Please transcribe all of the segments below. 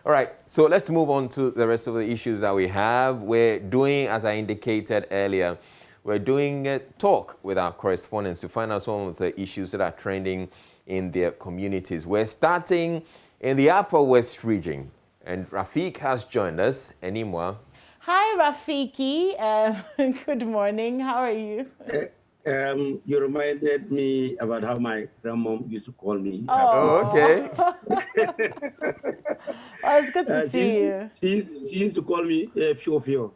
All right, so let's move on to the rest of the issues that we have. We're doing, as I indicated earlier, we're doing a talk with our correspondents to find out some of the issues that are trending in their communities. We're starting in the Upper West region, and Rafiq has joined us. Anymore. Hi, Rafiki. Good morning. How are you? You reminded me about how my grandmom used to call me. Oh, okay. Oh, it's good to see you. She used to call me Fio Fio.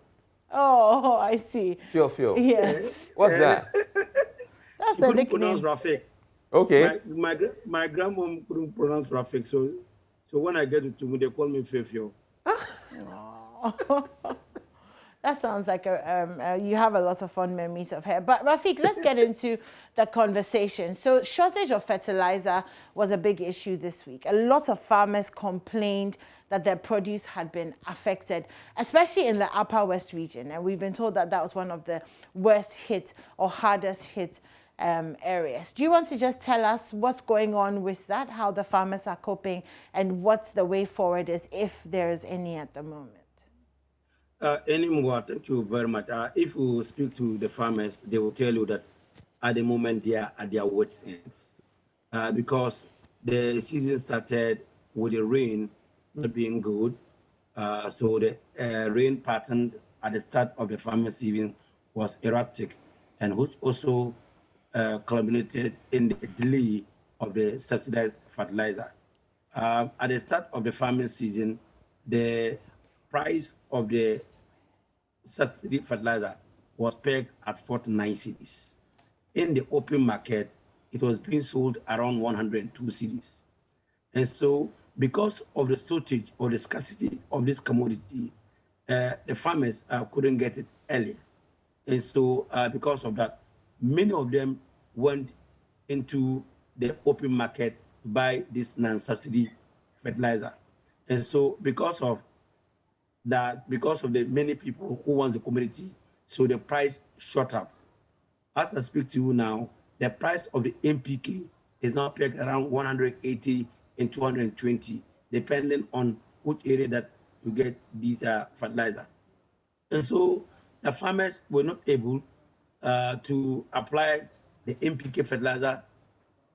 Oh, I see. Fio. Yes. What's that? That's She the couldn't pronounce nickname. Rafik. Okay. My grandmom couldn't pronounce Rafik, so when I get to Tumu, they call me Fio Fio. Oh. That sounds like you have a lot of fond memories of her. But Rafiq, let's get into the conversation. So shortage of fertilizer was a big issue this week. A lot of farmers complained that their produce had been affected, especially in the Upper West region. And we've been told that that was one of the worst hit or hardest hit areas. Do you want to just tell us what's going on with that, how the farmers are coping, and what's the way forward is, if there is any at the moment? Anymore, thank you very much. If you speak to the farmers, they will tell you that at the moment they are at their wits' ends because the season started with the rain not being good. So the rain pattern at the start of the farming season was erratic, and which also culminated in the delay of the subsidized fertilizer. At the start of the farming season, the price of the subsidy fertilizer was pegged at 49 cedis. In the open market, it was being sold around 102 cedis. And so, because of the shortage or the scarcity of this commodity, the farmers couldn't get it earlier. And so, because of that, many of them went into the open market to buy this non-subsidy fertilizer. And so, because of the many people who want the commodity, so the price shot up. As I speak to you now, the price of the NPK is now pegged around 180 and 220, depending on which area that you get these fertilizer. And so the farmers were not able to apply the NPK fertilizer,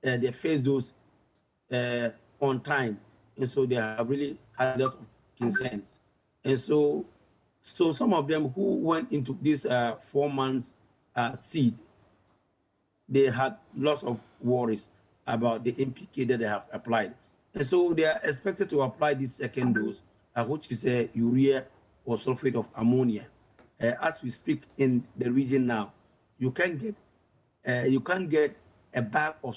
their phase dose on time. And so they have really had a lot of concerns. And so some of them who went into this 4 months seed, they had lots of worries about the NPK that they have applied. And so they are expected to apply this second dose, which is urea or sulfate of ammonia. As we speak in the region now, you can't get a bag of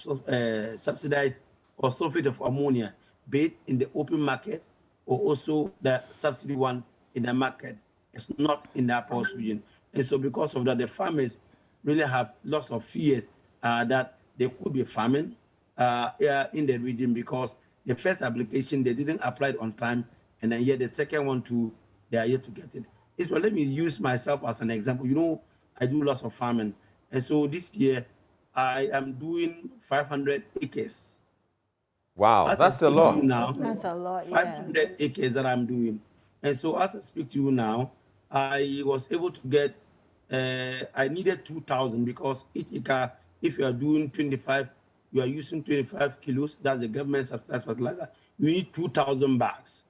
subsidized or sulfate of ammonia, be it in the open market or also the subsidy one in the market. It's not in the Upper West region. And so because of that, the farmers really have lots of fears that there could be famine in the region, because the first application, they didn't apply it on time, and then yet the second one too, they are yet to get it. Well, let me use myself as an example. You know, I do lots of farming. And so this year, I am doing 500 acres. Wow, that's a lot. That's a lot, 500 acres that I'm doing. And so as I speak to you now, I was able to get, I needed 2,000, because each acre, if you are doing 25, you are using 25 kilos, that's the government subsidized fertilizer, you need 2,000 bags,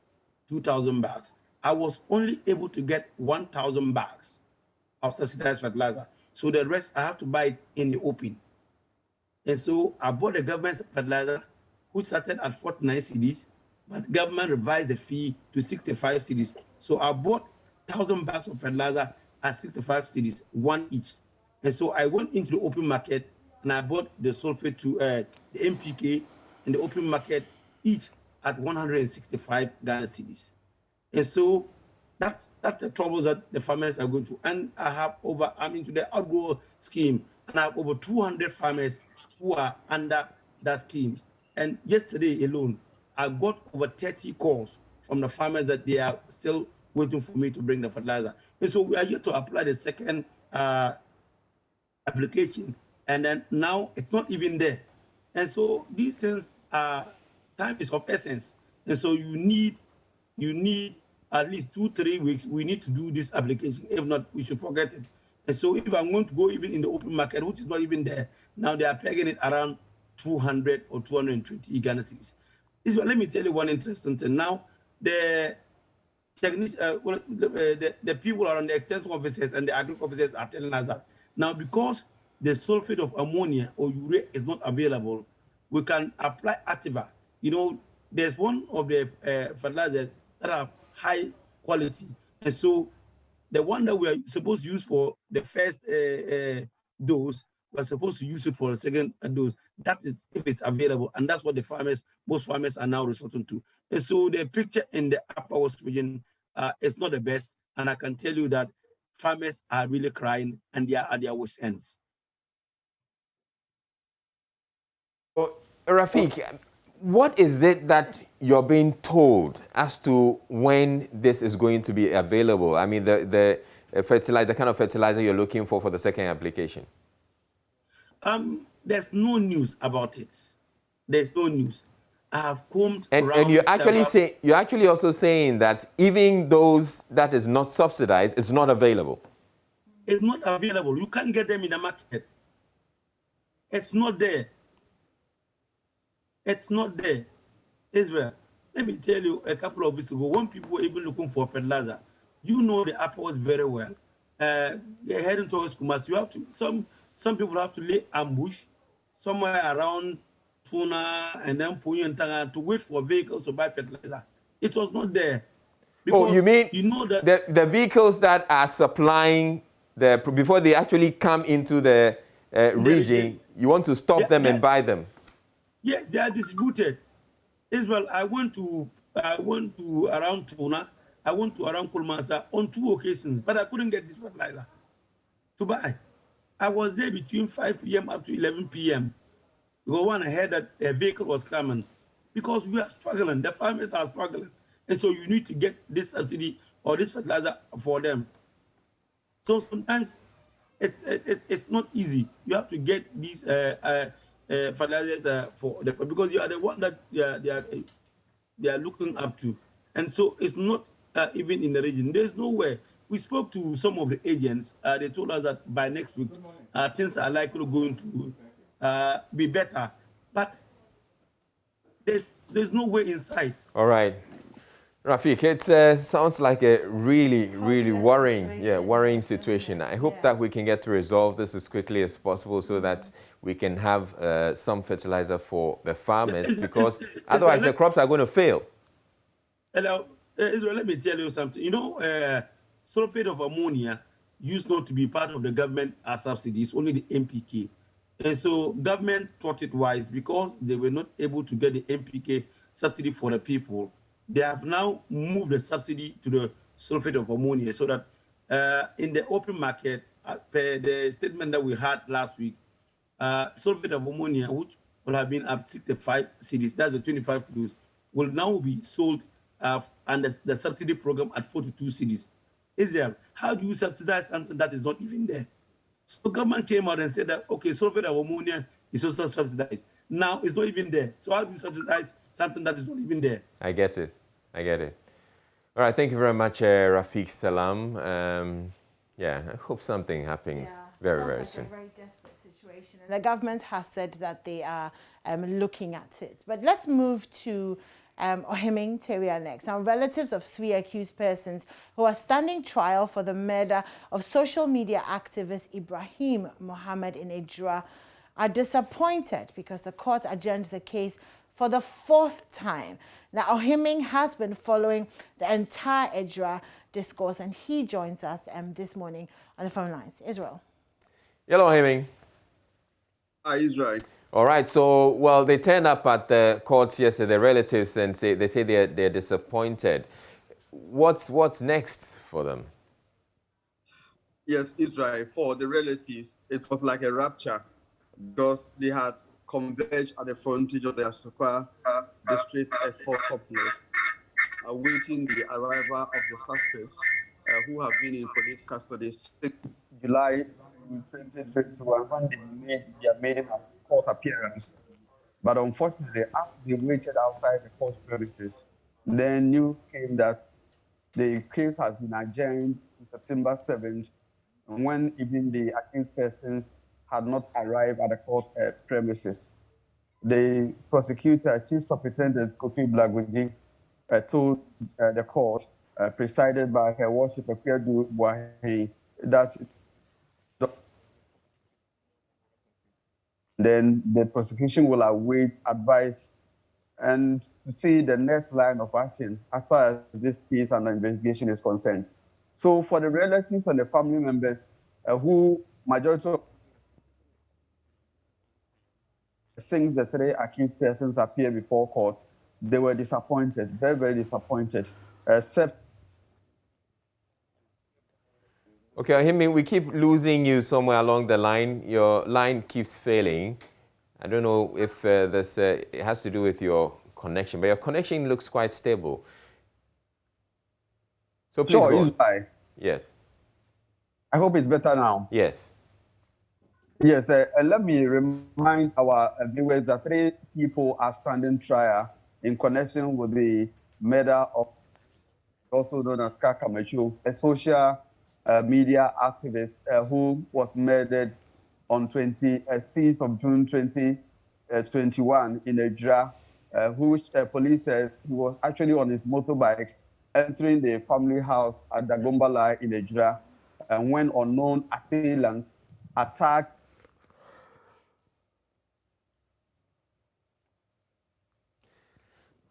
2,000 bags. I was only able to get 1,000 bags of subsidized fertilizer. So the rest, I have to buy it in the open. And so I bought the government fertilizer, which started at 49 cedis, but government revised the fee to 65 cedis. So I bought 1,000 bags of fertilizer at 65 cedis, one each. And so I went into the open market and I bought the sulfate to the NPK in the open market, each at 165 Ghana cedis. And so that's the trouble that the farmers are going through. And I'm into the outgrow scheme, and I have over 200 farmers who are under that scheme. And yesterday alone, I got over 30 calls from the farmers that they are still waiting for me to bring the fertilizer. And so we are here to apply the second application, and then now it's not even there. And so these things are, time is of essence. And so you need you need at least 2-3 weeks. We need to do this application. If not, we should forget it. And so if I'm going to go even in the open market, which is not even there, now they are pegging it around 200 or 220 Ghana cedis. Let me tell you one interesting thing. Now, the the people around the extension officers and the agriculture officers are telling us that now, because the sulfate of ammonia or urea is not available, we can apply Activa. You know, there's one of the fertilizers that are high quality, and so the one that we are supposed to use for the first dose, we're supposed to use it for the second dose. That is if it's available, and that's what most farmers are now resorting to. And so the picture in the upper West region is not the best, and I can tell you that farmers are really crying and they are at their wit's ends. Well, Rafik, what is it that you're being told as to when this is going to be available? I mean, the fertilizer, the kind of fertilizer you're looking for the second application. There's no news about it. There's no news. I have combed and around. And you're actually also saying that even those that is not subsidized, it's not available. It's not available. You can't get them in the market. It's not there. It's not there. Israel, let me tell you, a couple of weeks ago, when people were even looking for fertilizer, you know the apples very well. They're heading towards Kumas. You have to, some people have to lay ambush somewhere around Tuna and then Puyo and Tanga to wait for vehicles to buy fertilizer. It was not there. Oh, you mean you know that the vehicles that are supplying before they actually come into the region, you want to stop them and buy them? Yes, they are distributed. Israel, I went to around Tuna, I went to around Kulmasa on 2 occasions, but I couldn't get this fertilizer to buy. I was there between 5 p.m. up to 11 p.m. because when I heard that a vehicle was coming, because we are struggling, the farmers are struggling, and so you need to get this subsidy or this fertilizer for them. So sometimes it's not easy. You have to get these fertilizers because you are the one that they are looking up to, and so it's not even in the region. There's nowhere. We spoke to some of the agents. They told us that by next week things are likely going to be better, but there's no way in sight. All right. Rafik, it sounds like a really worrying situation. I hope that we can get to resolve this as quickly as possible so that we can have some fertilizer for the farmers, because otherwise the crops are going to fail. Hello, Israel, let me tell you something. You know, sulfate of ammonia used not to be part of the government subsidy. It's only the NPK. And so government thought it wise, because they were not able to get the NPK subsidy for the people. They have now moved the subsidy to the sulfate of ammonia, so that in the open market, per the statement that we had last week, sulfate of ammonia, which will have been up 65 cedis, that's the 25 kilos, will now be sold under the subsidy program at 42 cedis. Israel, how do you subsidize something that is not even there? So government came out and said that, okay, sulfate of ammonia is also subsidized. Now it's not even there. So how do you subsidize something that is not even there? I get it. All right, thank you very much, Rafik Salam. I hope something happens very soon. A very desperate situation. And the government has said that they are looking at it. But let's move to Ohiming Teria next. Now, relatives of 3 accused persons who are standing trial for the murder of social media activist Ibrahim Mohammed in Ejura are disappointed because the court adjourned the case for the 4th time. Now, Ohiming has been following the entire Ejura discourse, and he joins us this morning on the phone lines. Israel. Hello, Ohiming. Hi, Israel. All right, so, well, they turned up at the courts yesterday, the relatives, and they say they're disappointed. What's next for them? Yes, Israel, for the relatives, it was like a rapture, because they had converged at the frontage of the Asokwa district court complex, awaiting the arrival of the suspects who have been in police custody since July 2021, when they made their maiden court appearance. But unfortunately, as they waited outside the court premises, Then news came that the case has been adjourned to September 7th, when even the accused persons had not arrived at the court premises. The prosecutor, Chief Superintendent Kofi Blagweji, told the court, presided by Her Worship Akwadu Buahi, that then the prosecution will await advice and to see the next line of action as far as this case and the investigation is concerned. So for the relatives and the family members who majority of since the three accused persons appeared before court, they were disappointed, very, very disappointed, except. Okay, Ohimi, we keep losing you somewhere along the line. Your line keeps failing. I don't know if it has to do with your connection, but your connection looks quite stable. So please go on. Yes. I hope it's better now. Yes. Yes, let me remind our viewers that 3 people are standing trial in connection with the murder of, also known as Kaka Mechu, a social media activist who was murdered on 26th of June 2021 in Ejra, which police says he was actually on his motorbike entering the family house at Dagombala in Ejra, when unknown assailants attacked.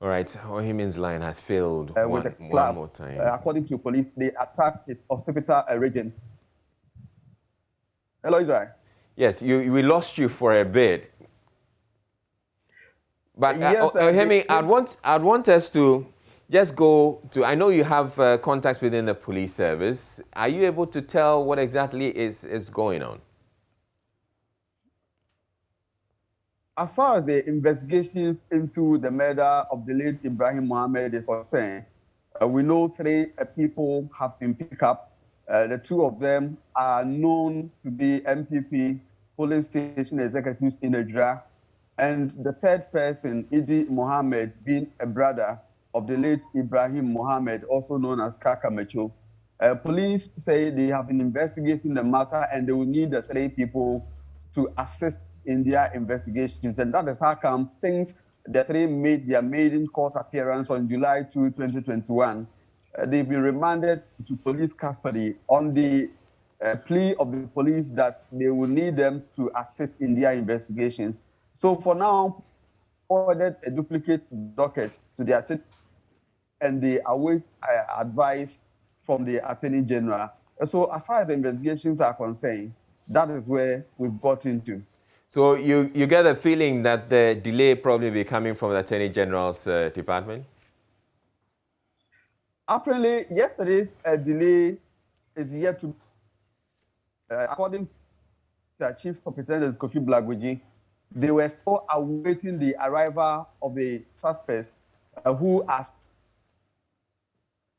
All right, Ohimi's line has failed one more time. According to police, they attacked his occipital region. Hello, Israel. Yes, we lost you for a bit. But yes, Ohimi, I'd want us to just go to, I know you have contacts within the police service. Are you able to tell what exactly is going on? As far as the investigations into the murder of the late Ibrahim Mohammed is concerned, we know 3 people have been picked up. The 2 of them are known to be MPP polling station executives in Ejra, and the 3rd person, Idi Mohammed, being a brother of the late Ibrahim Mohammed, also known as Kaka Mecho. Police say they have been investigating the matter and they will need the 3 people to assist in their investigations. And that is how come, since the 3 made their maiden court appearance on July 2, 2021, they've been remanded to police custody on the plea of the police that they will need them to assist in their investigations. So for now, ordered a duplicate docket to the attorney and they await advice from the Attorney General. So as far as the investigations are concerned, that is where we've got into. So you get the feeling that the delay probably be coming from the Attorney General's department? Apparently, yesterday's delay is yet to, according to Chief Superintendent Kofi Blagweji, they were still awaiting the arrival of the suspects who asked.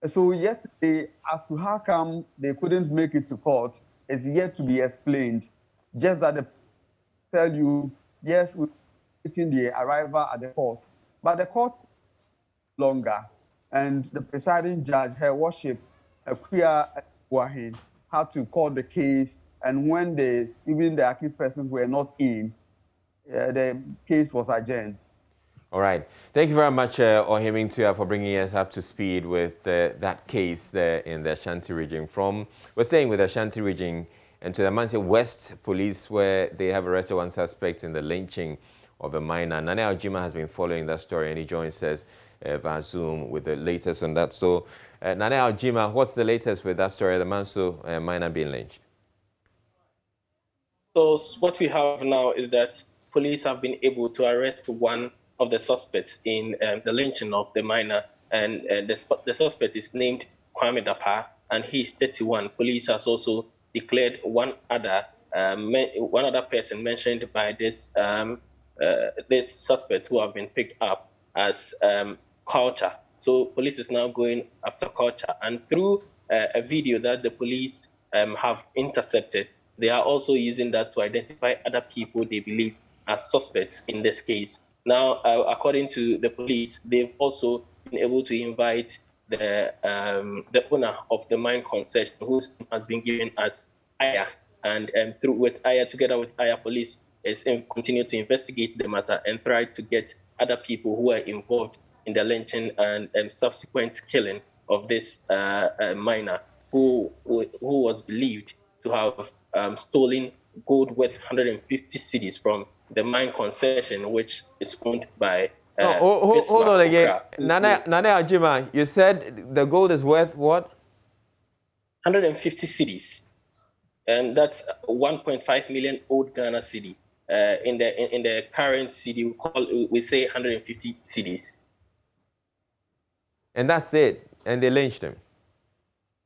So yesterday, as to how come they couldn't make it to court, is yet to be explained. Just that they tell you, yes, we're waiting the arrival at the court, but the court longer, and the presiding judge, Her Worship Akwadu Buahi, had to call the case, and when even the accused persons were not in, the case was adjourned. All right. Thank you very much, Ohimi Ntua, for bringing us up to speed with that case there in the Ashanti region. We're staying with the Ashanti region and to the Manchester West Police, where they have arrested 1 suspect in the lynching of a minor. Nane Aljima has been following that story, and he joins us via Zoom with the latest on that. So, Nane Aljima, what's the latest with that story, the Manso minor being lynched? So what we have now is that police have been able to arrest 1 of the suspects in the lynching of the minor, and the suspect is named Kwame Dapa, and he's 31. Police has also declared one other person mentioned by this suspect who have been picked up as Culture. So police is now going after Culture, and through a video that the police have intercepted, they are also using that to identify other people they believe are suspects in this case. Now, according to the police, they've also been able to invite the owner of the mine concession, whose name has been given as Aya, and together with Aya Police, is continue to investigate the matter and try to get other people who are involved in the lynching and subsequent killing of this miner, who was believed to have stolen gold worth 150 cedis from the mine concession, which is owned by hold on again. Nana Ajima, you said the gold is worth what? 150 cedis. And that's 1.5 million old Ghana cedi. In the current cedi, we say 150 cedis. And that's it. And they lynched him.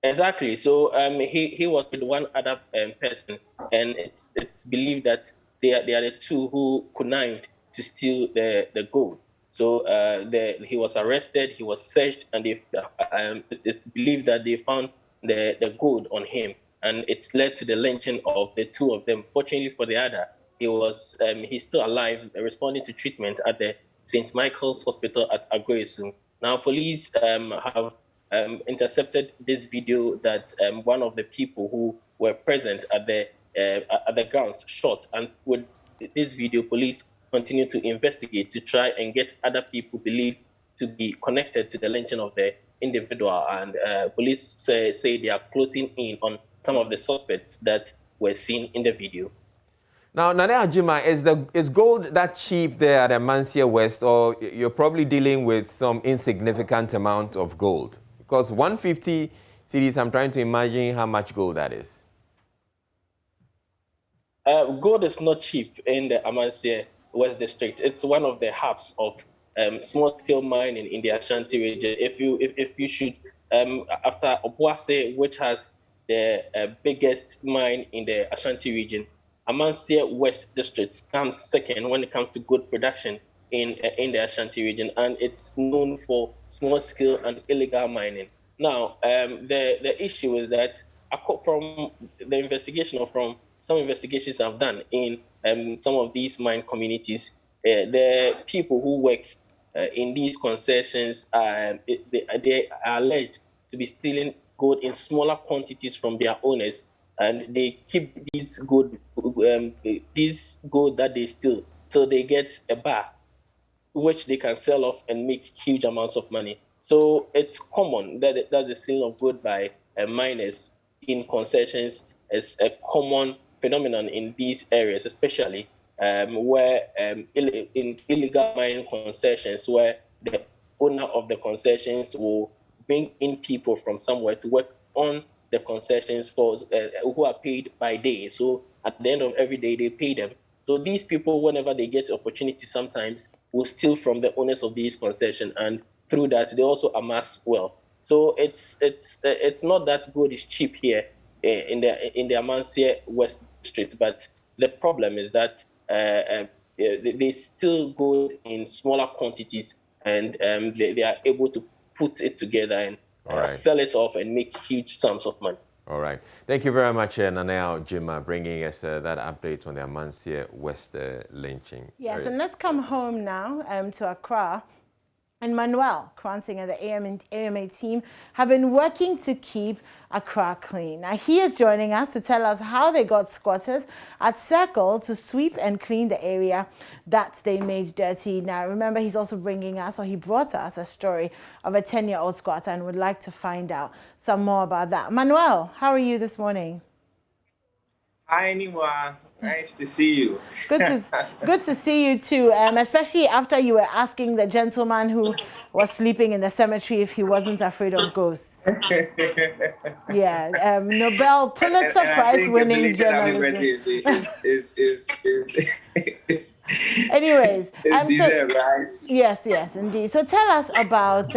Exactly. So he was with one other person, and it's believed that they are the two who connived to steal the gold. So he was arrested, he was searched, and it's believed that they found the gold on him, and it's led to the lynching of the two of them. Fortunately for the other, he's still alive, responding to treatment at the St. Michael's Hospital at Agoyesu. Now, police have intercepted this video that one of the people who were present at the grounds shot, and with this video, police continue to investigate to try and get other people believed to be connected to the lynching of the individual. And police say they are closing in on some of the suspects that were seen in the video. Now, Nane Ajima, is gold that cheap there at Amansia West, or you're probably dealing with some insignificant amount of gold? Because 150 cedis, I'm trying to imagine how much gold that is. Gold is not cheap in the Amansia West District. It's one of the hubs of small-scale mining in the Ashanti region. If you should, after Obuase, which has the biggest mine in the Ashanti region, Amansia West District comes second when it comes to gold production in the Ashanti region, and it's known for small-scale and illegal mining. Now, the issue is that from the investigation, or from some investigations I've done in some of these mine communities, the people who work in these concessions, they are alleged to be stealing gold in smaller quantities from their owners, and they keep these gold that they steal till they get a bar, which they can sell off and make huge amounts of money. So it's common that the stealing of gold by miners in concessions is a common phenomenon in these areas, especially where in illegal mining concessions, where the owner of the concessions will bring in people from somewhere to work on the concessions who are paid by day. So at the end of every day, they pay them. So these people, whenever they get opportunity, sometimes will steal from the owners of these concessions, and through that, they also amass wealth. So it's not that gold is cheap here in the Amansia West District, but the problem is that they steal gold in smaller quantities, and they are able to put it together and sell it off and make huge sums of money. All right. Thank you very much, Nanea Jima, bringing us that update on the Amansia West lynching. Yes, and let's come home now to Accra. And Manuel Kranting and the AMA team have been working to keep Accra clean. Now, he is joining us to tell us how they got squatters at Circle to sweep and clean the area that they made dirty. Now, remember, he's also bringing us, or he brought us, a story of a 10-year-old squatter, and would like to find out some more about that. Manuel, how are you this morning? Hi, Niwa. Nice to see you. Good to see you too, especially after you were asking the gentleman who was sleeping in the cemetery if he wasn't afraid of ghosts. Yeah, Nobel Pulitzer Prize winning journalist. Anyways, right? Yes, indeed. So tell us about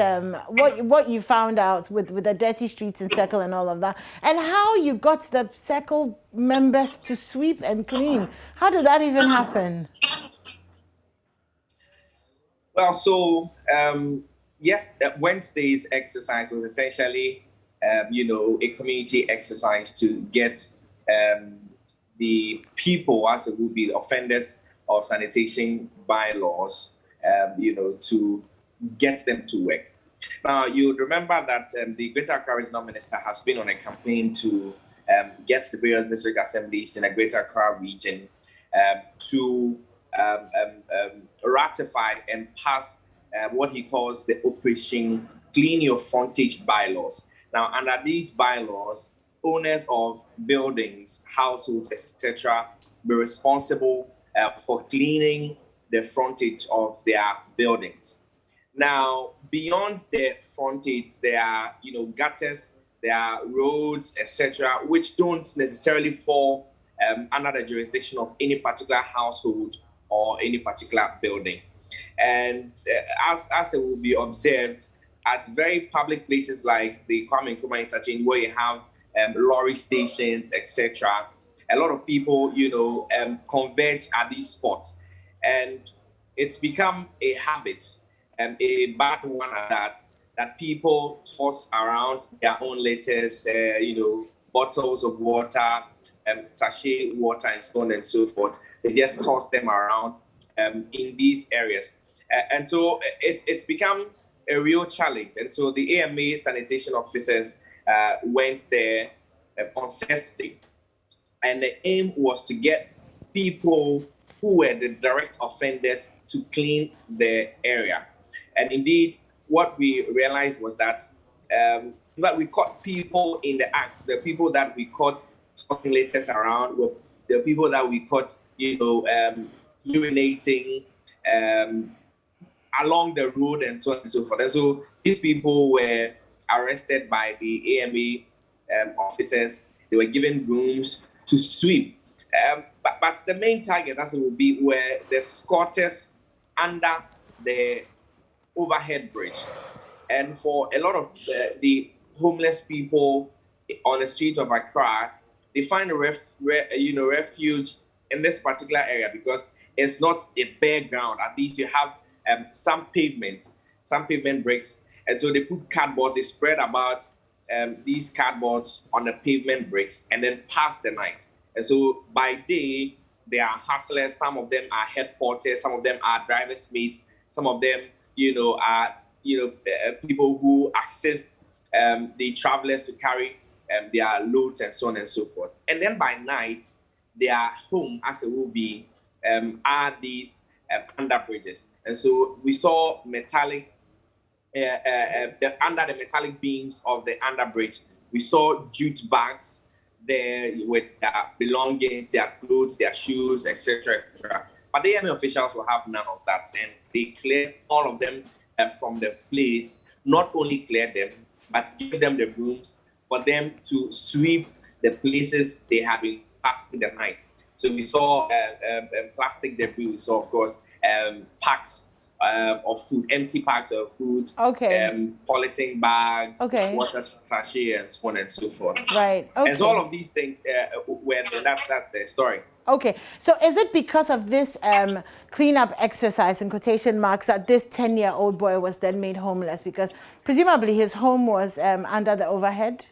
what you found out with the dirty streets in Circle and all of that, and how you got the Circle members to sweep and clean. How did that even happen? Well, so yes, Wednesday's exercise was essentially, a community exercise to get the people, as it would be offenders of sanitation bylaws, to get them to work. Now, you remember that the Greater Accra Regional Minister has been on a campaign to get the various district assemblies in the Greater Accra region to ratify and pass what he calls the Operation Clean Your Frontage bylaws. Now, under these bylaws, owners of buildings, households, etc., be responsible for cleaning the frontage of their buildings. Now, beyond the frontage, there are, gutters, there are roads, etc., which don't necessarily fall under the jurisdiction of any particular household or any particular building. And as it will be observed at very public places like the Kwame Nkrumah interchange, where you have lorry stations, etc., a lot of people, converge at these spots. And it's become a habit, a bad one at that people toss around their own litters, bottles of water, sachet water, and so on and so forth. They just toss them around in these areas. And so it's become a real challenge. And so the AMA sanitation officers went there on Thursday. And the aim was to get people who were the direct offenders to clean the area. And indeed, what we realized was that we caught people in the act. The people that we caught talking letters around were the people that we caught, urinating along the road and so on and so forth. And so these people were arrested by the AMA officers. They were given rooms to sweep. But the main target, as it will be, were the squatters under the overhead bridge. And for a lot of the homeless people on the streets of Accra, they find refuge in this particular area because it's not a bare ground. At least you have some pavement bricks. And so they put cardboards, they spread about these cardboards on the pavement bricks and then pass the night. And so by day, they are hustlers. Some of them are head porters. Some of them are driver's mates. Some of them, are people who assist the travelers to carry their loads and so on and so forth. And then by night, their home, as it will be, are these under bridges. And so we saw metallic, under the metallic beams of the under bridge, we saw jute bags there with their belongings, their clothes, their shoes, etc., etc. But the AMA officials will have none of that, and they cleared all of them from the place. Not only cleared them, but give them the rooms for them to sweep the places they have been passing the night. So we saw plastic debris. We saw, of course, packs of food, empty packs of food, polythene bags, water sachet, and so on and so forth. Right. Okay. And so all of these things that's the story. Okay. So is it because of this cleanup exercise, in quotation marks, that this 10-year-old boy was then made homeless? Because presumably his home was under the overhead?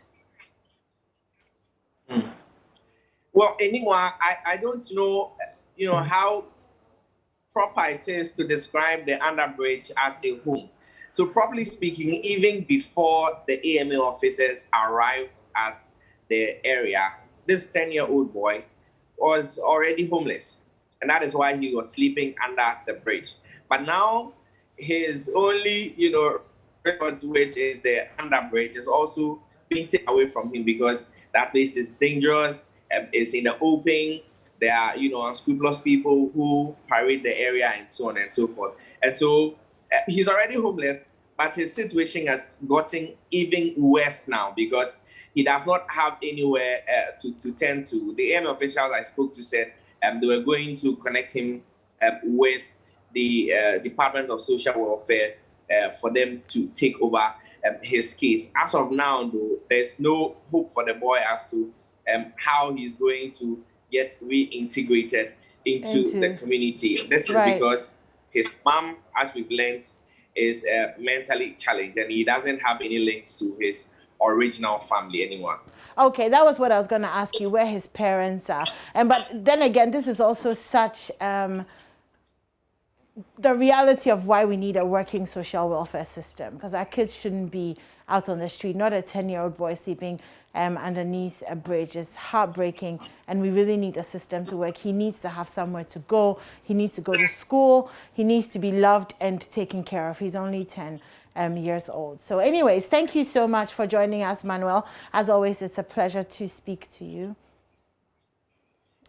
Well, anyway, I don't know, how proper it is to describe the underbridge as a home. So properly speaking, even before the AMA officers arrived at the area, this 10-year-old boy was already homeless. And that is why he was sleeping under the bridge. But now his only, record, which is the underbridge, is also being taken away from him because that place is dangerous, it's in the open. There are, unscrupulous people who parade the area and so on and so forth. And so he's already homeless, but his situation has gotten even worse now because he does not have anywhere to turn to. The AMA officials I spoke to said they were going to connect him with the Department of Social Welfare for them to take over his case. As of now, though, there's no hope for the boy as to how he's going to get reintegrated into the community. This is because his mom, as we've learned, is mentally challenged and he doesn't have any links to his original family anymore. Okay, that was what I was going to ask you, where his parents are. But then again, this is also such the reality of why we need a working social welfare system, because our kids shouldn't be out on the street. Not a 10-year-old boy sleeping underneath a bridge is heartbreaking, and we really need a system to work. He needs to have somewhere to go. He needs to go to school. He needs to be loved and taken care of. He's only 10 years old. So anyways, thank you so much for joining us, Manuel. As always, it's a pleasure to speak to you.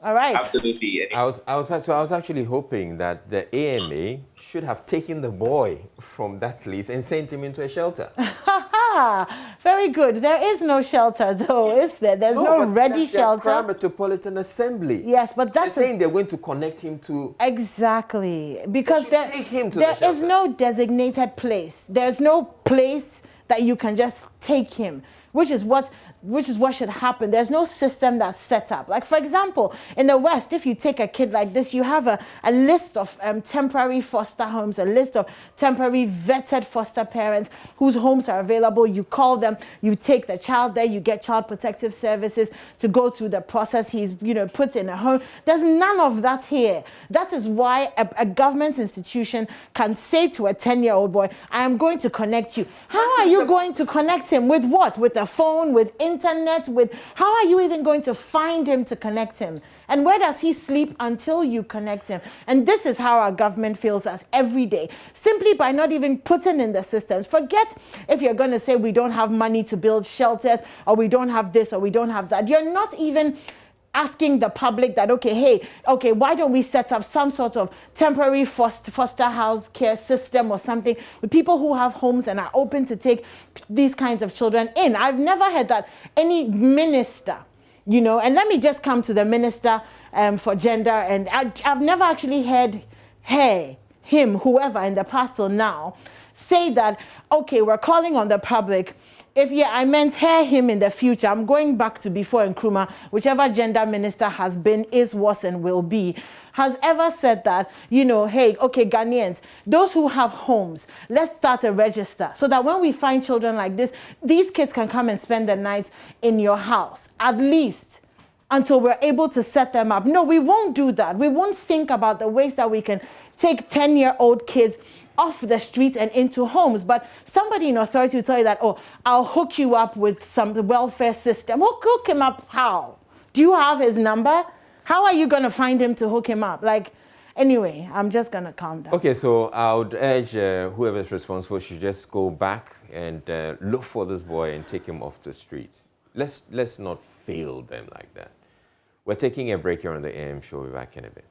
All right. Absolutely. I was actually hoping that the AMA should have taken the boy from that place and sent him into a shelter. Very good. There is no shelter, though, is there? There's no ready shelter. Accra Metropolitan Assembly. Yes, but that's they're saying they're going to connect him to. Exactly, because there is no designated place. There's no place that you can just take him, which is what should happen. There's no system that's set up. Like, for example, in the West, if you take a kid like this, you have a list of temporary foster homes, a list of temporary vetted foster parents whose homes are available. You call them, you take the child there, you get child protective services to go through the process. He's, put in a home. There's none of that here. That is why a government institution can say to a 10-year-old boy, I am going to connect you. How are you going to connect him? With what? With a phone, with internet, with how are you even going to find him to connect him? And where does he sleep until you connect him? And this is how our government fails us every day, simply by not even putting in the systems. Forget if you're going to say we don't have money to build shelters, or we don't have this, or we don't have that. You're not even asking the public that, okay, why don't we set up some sort of temporary foster house care system or something with people who have homes and are open to take these kinds of children in. I've never heard that any minister, and let me just come to the minister for gender, and I've never actually heard him, whoever in the past till now, say that, okay, we're calling on the public. If I meant him in the future, I'm going back to before Nkrumah, whichever gender minister has been, is, was, and will be, has ever said that, hey, okay, Ghanaians, those who have homes, let's start a register so that when we find children like this, these kids can come and spend the night in your house, at least until we're able to set them up. No, we won't do that. We won't think about the ways that we can take 10-year-old kids off the streets and into homes. But somebody in authority will tell you that, oh, I'll hook you up with some welfare system. Hook him up how? Do you have his number? How are you going to find him to hook him up? Anyway, I'm just going to calm down. Okay, so I would urge whoever is responsible should just go back and look for this boy and take him off the streets. Let's not fail them like that. We're taking a break here on the AM show. We'll be back in a bit.